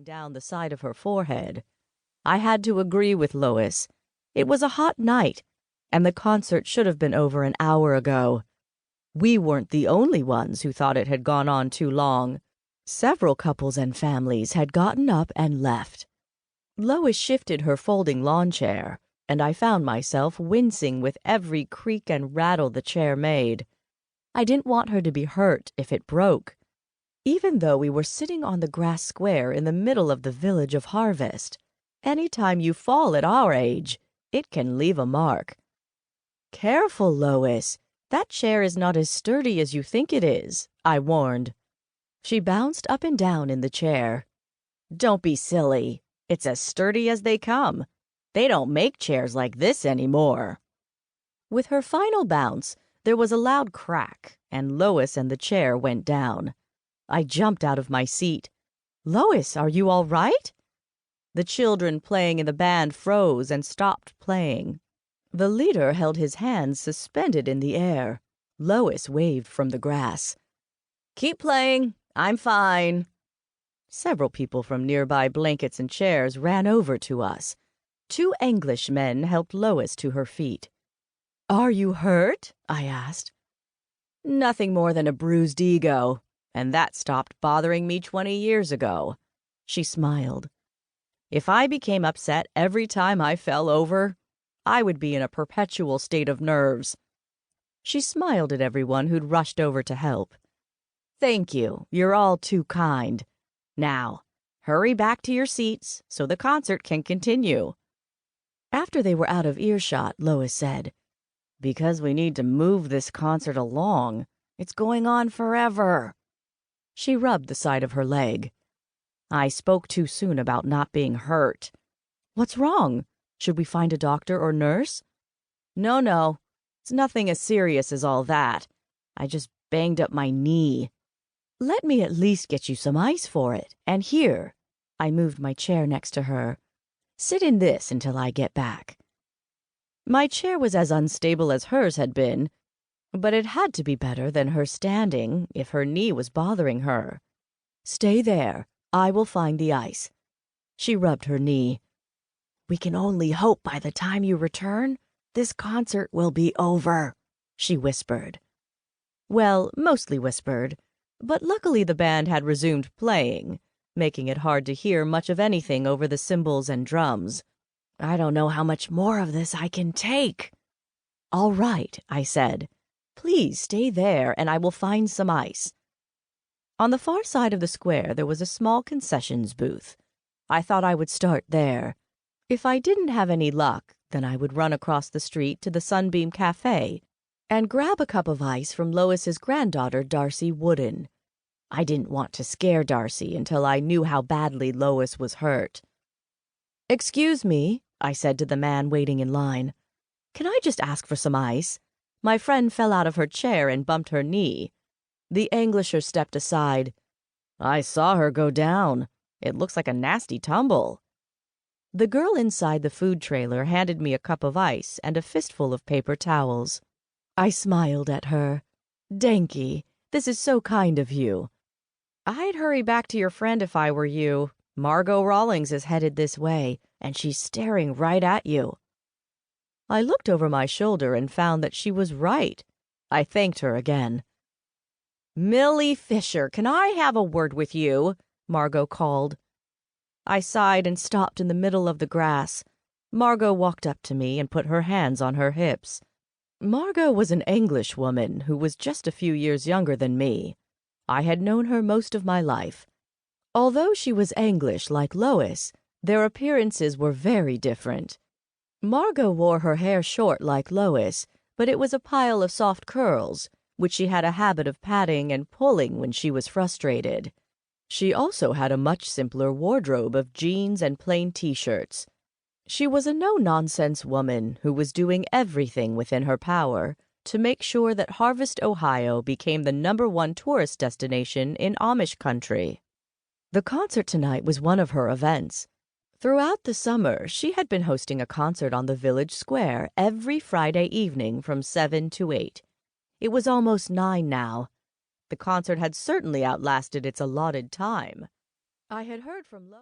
down the side of her forehead. I had to agree with Lois. It was a hot night, and the concert should have been over an hour ago. We weren't the only ones who thought it had gone on too long. Several couples and families had gotten up and left. Lois shifted her folding lawn chair, and I found myself wincing with every creak and rattle the chair made. I didn't want her to be hurt if it broke, even though we were sitting on the grass square in the middle of the village of Harvest. Any time you fall at our age, it can leave a mark. "Careful, Lois. That chair is not as sturdy as you think it is," I warned. She bounced up and down in the chair. "Don't be silly. It's as sturdy as they come. They don't make chairs like this anymore." With her final bounce, there was a loud crack, and Lois and the chair went down. I jumped out of my seat. "Lois, are you all right?" The children playing in the band froze and stopped playing. The leader held his hands suspended in the air. Lois waved from the grass. "Keep playing. I'm fine." Several people from nearby blankets and chairs ran over to us. 2 Englishmen helped Lois to her feet. "Are you hurt?" I asked. "Nothing more than a bruised ego, and that stopped bothering me 20 years ago." She smiled. "If I became upset every time I fell over, I would be in a perpetual state of nerves." She smiled at everyone who'd rushed over to help. "Thank you. You're all too kind. Now, hurry back to your seats so the concert can continue." After they were out of earshot, Lois said, "Because we need to move this concert along. It's going on forever." She rubbed the side of her leg. "I spoke too soon about not being hurt." "What's wrong? Should we find a doctor or nurse?" No. It's nothing as serious as all that. I just banged up my knee." "Let me at least get you some ice for it. And here." I moved my chair next to her. "Sit in this until I get back." My chair was as unstable as hers had been, but it had to be better than her standing if her knee was bothering her. "Stay there. I will find the ice." She rubbed her knee. "We can only hope by the time you return, this concert will be over," she whispered. Well, mostly whispered, but luckily the band had resumed playing, making it hard to hear much of anything over the cymbals and drums. "I don't know how much more of this I can take." "All right," I said. "Please stay there and I will find some ice." On the far side of the square there was a small concessions booth. I thought I would start there. If I didn't have any luck, then I would run across the street to the Sunbeam Cafe and grab a cup of ice from Lois's granddaughter, Darcy Wooden. I didn't want to scare Darcy until I knew how badly Lois was hurt. "Excuse me," I said to the man waiting in line. "Can I just ask for some ice? My friend fell out of her chair and bumped her knee." The Englisher stepped aside. "I saw her go down. It looks like a nasty tumble." The girl inside the food trailer handed me a cup of ice and a fistful of paper towels. I smiled at her. "Danky, this is so kind of you." "I'd hurry back to your friend if I were you. Margot Rawlings is headed this way, and she's staring right at you." I looked over my shoulder and found that she was right. I thanked her again. "Millie Fisher, can I have a word with you?" Margot called. I sighed and stopped in the middle of the grass. Margot walked up to me and put her hands on her hips. Margot was an English woman who was just a few years younger than me. I had known her most of my life. Although she was English like Lois, their appearances were very different. Margot wore her hair short like Lois, but it was a pile of soft curls, which she had a habit of patting and pulling when she was frustrated. She also had a much simpler wardrobe of jeans and plain t-shirts. She was a no-nonsense woman who was doing everything within her power to make sure that Harvest, Ohio became the #1 tourist destination in Amish country. The concert tonight was one of her events. Throughout the summer, she had been hosting a concert on the village square every Friday evening from 7 to 8. It was almost 9 now. The concert had certainly outlasted its allotted time. I had heard from Lois.